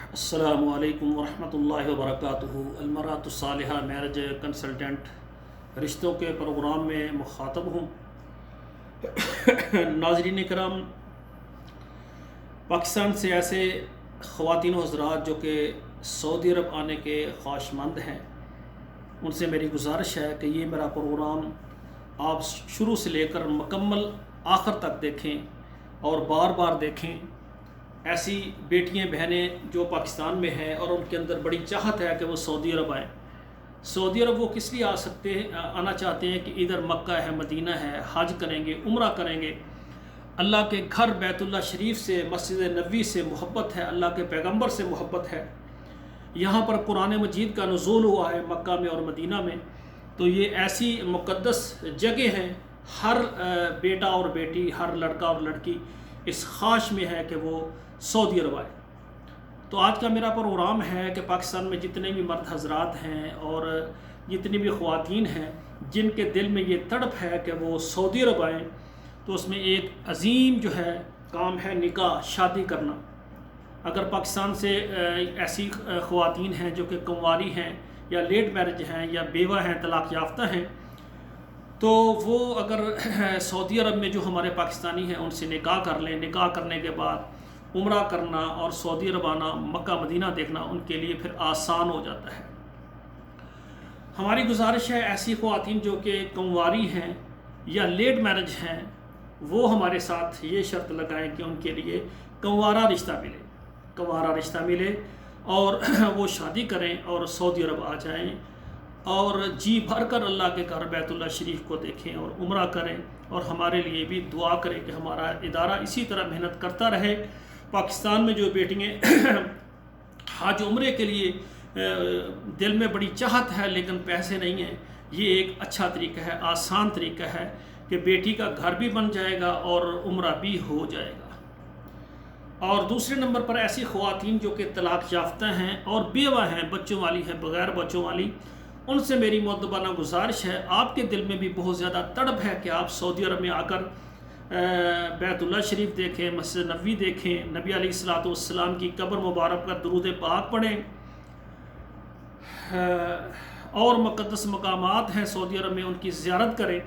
السلام علیکم ورحمۃ اللہ وبرکاتہ۔ المرأۃ الصالحہ میرج کنسلٹنٹ رشتوں کے پروگرام میں مخاطب ہوں۔ ناظرین کرام، پاکستان سے ایسے خواتین و حضرات جو کہ سعودی عرب آنے کے خواہش مند ہیں، ان سے میری گزارش ہے کہ یہ میرا پروگرام آپ شروع سے لے کر مکمل آخر تک دیکھیں اور بار بار دیکھیں۔ ایسی بیٹیاں بہنیں جو پاکستان میں ہیں اور ان کے اندر بڑی چاہت ہے کہ وہ سعودی عرب آئیں۔ سعودی عرب وہ کس لیے آنا چاہتے ہیں کہ ادھر مکہ ہے، مدینہ ہے، حج کریں گے، عمرہ کریں گے، اللہ کے گھر بیت اللہ شریف سے، مسجد نبوی سے محبت ہے، اللہ کے پیغمبر سے محبت ہے۔ یہاں پر قرآن مجید کا نزول ہوا ہے مکہ میں اور مدینہ میں، تو یہ ایسی مقدس جگہ ہیں۔ ہر بیٹا اور بیٹی، ہر لڑکا اور لڑکی اس خواہش میں ہے کہ وہ سعودی عرب آئے۔ تو آج کا میرا پروگرام ہے کہ پاکستان میں جتنے بھی مرد حضرات ہیں اور جتنی بھی خواتین ہیں جن کے دل میں یہ تڑپ ہے کہ وہ سعودی عرب آئیں، تو اس میں ایک عظیم جو ہے کام ہے نکاح، شادی کرنا۔ اگر پاکستان سے ایسی خواتین ہیں جو کہ کنواری ہیں یا لیٹ میرج ہیں یا بیوہ ہیں، طلاق یافتہ ہیں، تو وہ اگر سعودی عرب میں جو ہمارے پاکستانی ہیں ان سے نکاح کر لیں، نکاح کرنے کے بعد عمرہ کرنا اور سعودی عرب آنا، مکہ مدینہ دیکھنا ان کے لیے پھر آسان ہو جاتا ہے۔ ہماری گزارش ہے ایسی خواتین جو کہ کنواری ہیں یا لیٹ میرج ہیں، وہ ہمارے ساتھ یہ شرط لگائیں کہ ان کے لیے کنوارا رشتہ ملے اور وہ شادی کریں اور سعودی عرب آ جائیں اور جی بھر کر اللہ کے گھر بیت اللہ شریف کو دیکھیں اور عمرہ کریں، اور ہمارے لیے بھی دعا کریں کہ ہمارا ادارہ اسی طرح محنت کرتا رہے۔ پاکستان میں جو بیٹیاں حج عمرے کے لیے دل میں بڑی چاہت ہے لیکن پیسے نہیں ہیں، یہ ایک اچھا طریقہ ہے، آسان طریقہ ہے کہ بیٹی کا گھر بھی بن جائے گا اور عمرہ بھی ہو جائے گا۔ اور دوسرے نمبر پر ایسی خواتین جو کہ طلاق یافتہ ہیں اور بیوہ ہیں، بچوں والی ہیں، بغیر بچوں والی، ان سے میری مؤدبانہ گزارش ہے، آپ کے دل میں بھی بہت زیادہ تڑپ ہے کہ آپ سعودی عرب میں آ کر بیت اللہ شریف دیکھیں، مسجد نبوی دیکھیں، نبی علیہ الصلوۃ والسلام کی قبر مبارک پر درود پاک پڑھیں، اور مقدس مقامات ہیں سعودی عرب میں ان کی زیارت کریں۔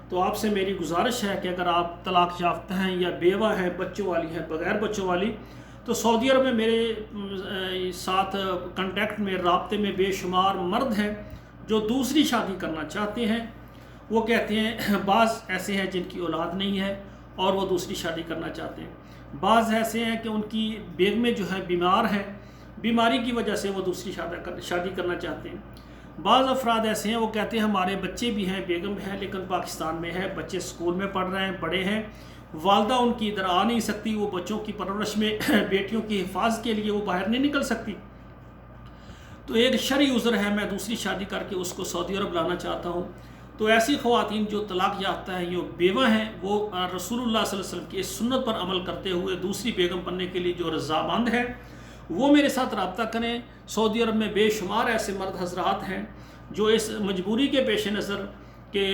تو آپ سے میری گزارش ہے کہ اگر آپ طلاق یافتہ ہیں یا بیوہ ہیں، بچوں والی ہیں، بغیر بچوں والی، تو سعودی عرب میں میرے ساتھ کنٹیکٹ میں، رابطے میں بے شمار مرد ہیں جو دوسری شادی کرنا چاہتے ہیں۔ وہ کہتے ہیں بعض ایسے ہیں جن کی اولاد نہیں ہے اور وہ دوسری شادی کرنا چاہتے ہیں، بعض ایسے ہیں کہ ان کی بیگمیں جو ہیں بیمار ہیں، بیماری کی وجہ سے وہ دوسری شادی کرنا چاہتے ہیں، بعض افراد ایسے ہیں وہ کہتے ہیں ہمارے بچے بھی ہیں، بیگم ہیں لیکن پاکستان میں ہے، بچے اسکول میں پڑھ رہے ہیں، بڑے ہیں، والدہ ان کی ادھر آ نہیں سکتی، وہ بچوں کی پرورش میں، بیٹیوں کی حفاظت کے لیے وہ باہر نہیں نکل سکتی، تو ایک شرعی عذر ہے، میں دوسری شادی کر کے اس کو سعودی عرب لانا چاہتا ہوں۔ تو ایسی خواتین جو طلاق یافتہ ہیں، جو بیوہ ہیں، وہ رسول اللہ صلی اللہ علیہ وسلم کی اس سنت پر عمل کرتے ہوئے دوسری بیگم بننے کے لیے جو رضامند ہے وہ میرے ساتھ رابطہ کریں۔ سعودی عرب میں بے شمار ایسے مرد حضرات ہیں جو اس مجبوری کے پیش نظر کہ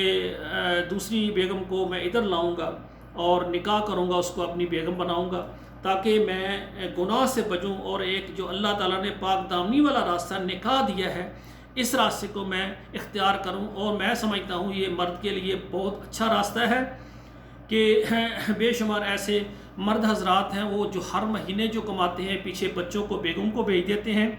دوسری بیگم کو میں ادھر لاؤں گا اور نکاح کروں گا، اس کو اپنی بیگم بناؤں گا تاکہ میں گناہ سے بچوں، اور ایک جو اللہ تعالیٰ نے پاک دامنی والا راستہ نکاح دیا ہے اس راستے کو میں اختیار کروں، اور میں سمجھتا ہوں یہ مرد کے لیے بہت اچھا راستہ ہے کہ بے شمار ایسے مرد حضرات ہیں وہ جو ہر مہینے جو کماتے ہیں پیچھے بچوں کو، بیگم کو بھیج دیتے ہیں،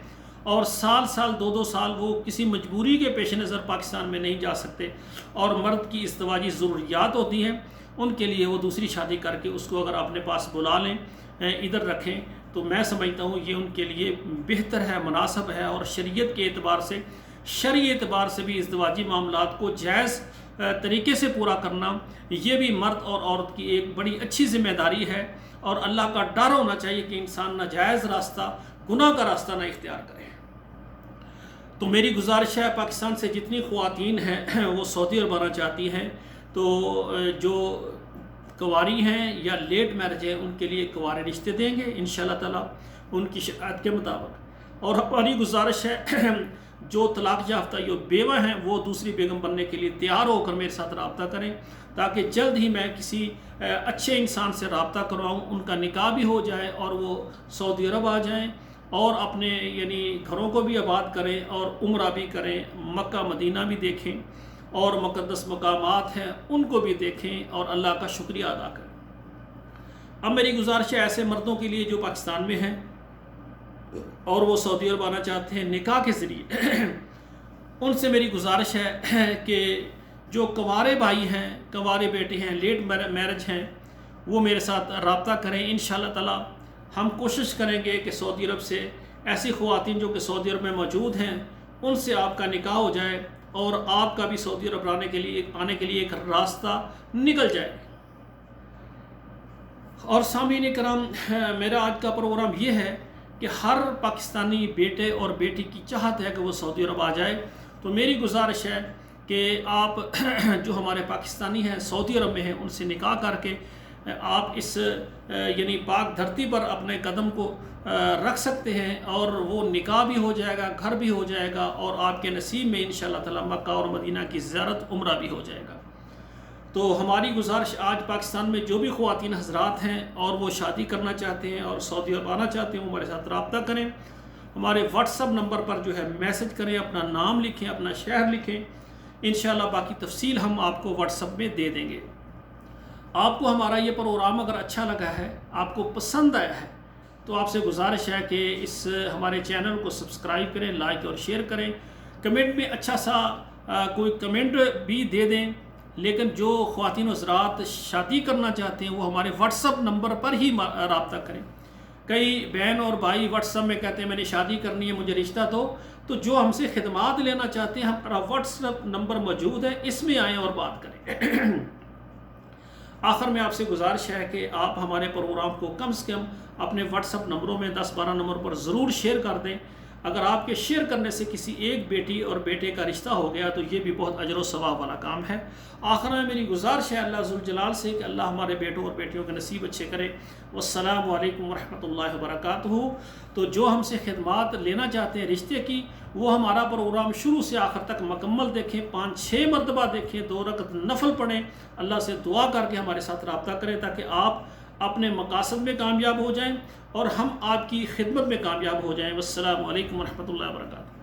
اور سال 2 سال وہ کسی مجبوری کے پیش نظر پاکستان میں نہیں جا سکتے، اور مرد کی ازدواجی ضروریات ہوتی ہیں، ان کے لیے وہ دوسری شادی کر کے اس کو اگر اپنے پاس بلا لیں، ادھر رکھیں، تو میں سمجھتا ہوں یہ ان کے لیے بہتر ہے، مناسب ہے، اور شریعت کے اعتبار سے، شرعی اعتبار سے بھی ازدواجی معاملات کو جائز طریقے سے پورا کرنا یہ بھی مرد اور عورت کی ایک بڑی اچھی ذمہ داری ہے، اور اللہ کا ڈر ہونا چاہیے کہ انسان ناجائز راستہ، گناہ کا راستہ نہ اختیار کرے۔ تو میری گزارش ہے پاکستان سے جتنی خواتین ہیں وہ سعودی عرب آنا چاہتی ہیں، تو جو کنواری ہیں یا لیٹ میرج ہیں ان کے لیے کنوارے رشتے دیں گے انشاءاللہ تعالیٰ ان کی شرائط کے مطابق۔ اور ہماری گزارش ہے جو طلاق یافتہ جو بیوہ ہیں وہ دوسری بیگم بننے کے لیے تیار ہو کر میرے ساتھ رابطہ کریں، تاکہ جلد ہی میں کسی اچھے انسان سے رابطہ کرواؤں، ان کا نکاح بھی ہو جائے اور وہ سعودی عرب آ جائیں اور اپنے یعنی گھروں کو بھی آباد کریں اور عمرہ بھی کریں، مکہ مدینہ بھی دیکھیں اور مقدس مقامات ہیں ان کو بھی دیکھیں اور اللہ کا شکریہ ادا کریں۔ اب میری گزارش ہے ایسے مردوں کے لیے جو پاکستان میں ہیں اور وہ سعودی عرب آنا چاہتے ہیں نکاح کے ذریعے، ان سے میری گزارش ہے کہ جو کنوارے بھائی ہیں، کنوارے بیٹے ہیں، لیٹ میرج ہیں، وہ میرے ساتھ رابطہ کریں۔ انشاءاللہ تعالی ہم کوشش کریں گے کہ سعودی عرب سے ایسی خواتین جو کہ سعودی عرب میں موجود ہیں ان سے آپ کا نکاح ہو جائے اور آپ کا بھی سعودی عرب آنے کے لیے ایک راستہ نکل جائے۔ اور سامعین کرام، میرا آج کا پروگرام یہ ہے کہ ہر پاکستانی بیٹے اور بیٹی کی چاہت ہے کہ وہ سعودی عرب آ جائے، تو میری گزارش ہے کہ آپ جو ہمارے پاکستانی ہیں سعودی عرب میں ہیں ان سے نکاح کر کے آپ اس یعنی پاک دھرتی پر اپنے قدم کو رکھ سکتے ہیں اور وہ نکاح بھی ہو جائے گا، گھر بھی ہو جائے گا اور آپ کے نصیب میں انشاءاللہ تعالی مکہ اور مدینہ کی زیارت عمرہ بھی ہو جائے گا۔ تو ہماری گزارش آج پاکستان میں جو بھی خواتین حضرات ہیں اور وہ شادی کرنا چاہتے ہیں اور سعودی عرب آنا چاہتے ہیں وہ ہمارے ساتھ رابطہ کریں، ہمارے واٹس ایپ نمبر پر جو ہے میسج کریں، اپنا نام لکھیں، اپنا شہر لکھیں، انشاءاللہ باقی تفصیل ہم آپ کو واٹس ایپ میں دے دیں گے۔ آپ کو ہمارا یہ پروگرام اگر اچھا لگا ہے، آپ کو پسند آیا ہے، تو آپ سے گزارش ہے کہ اس ہمارے چینل کو سبسکرائب کریں، لائک اور شیئر کریں، کمنٹ میں اچھا سا کوئی کمنٹ بھی دے دیں۔ لیکن جو خواتین حضرات شادی کرنا چاہتے ہیں وہ ہمارے واٹس ایپ نمبر پر ہی رابطہ کریں۔ کئی بہن اور بھائی واٹس ایپ میں کہتے ہیں میں نے شادی کرنی ہے، مجھے رشتہ دو، تو جو ہم سے خدمات لینا چاہتے ہیں ہمارا واٹس ایپ نمبر موجود ہے، اس میں آئیں اور بات کریں۔ آخر میں آپ سے گزارش ہے کہ آپ ہمارے پروگرام کو کم سے کم اپنے واٹس ایپ نمبروں میں 10-12 نمبر پر ضرور شیئر کر دیں۔ اگر آپ کے شیئر کرنے سے کسی ایک بیٹی اور بیٹے کا رشتہ ہو گیا تو یہ بھی بہت اجر و ثواب والا کام ہے۔ آخر میں میری گزارش ہے اللہ ذوالجلال سے کہ اللہ ہمارے بیٹوں اور بیٹیوں کے نصیب اچھے کرے۔ والسلام علیکم ورحمۃ اللہ وبرکاتہ۔ تو جو ہم سے خدمات لینا چاہتے ہیں رشتے کی، وہ ہمارا پروگرام شروع سے آخر تک مکمل دیکھیں، 5-6 مرتبہ دیکھیں، 2 رکعت نفل پڑھیں، اللہ سے دعا کر کے ہمارے ساتھ رابطہ کریں تاکہ آپ اپنے مقاصد میں کامیاب ہو جائیں اور ہم آپ کی خدمت میں کامیاب ہو جائیں۔ والسلام علیکم ورحمۃ اللہ وبرکاتہ۔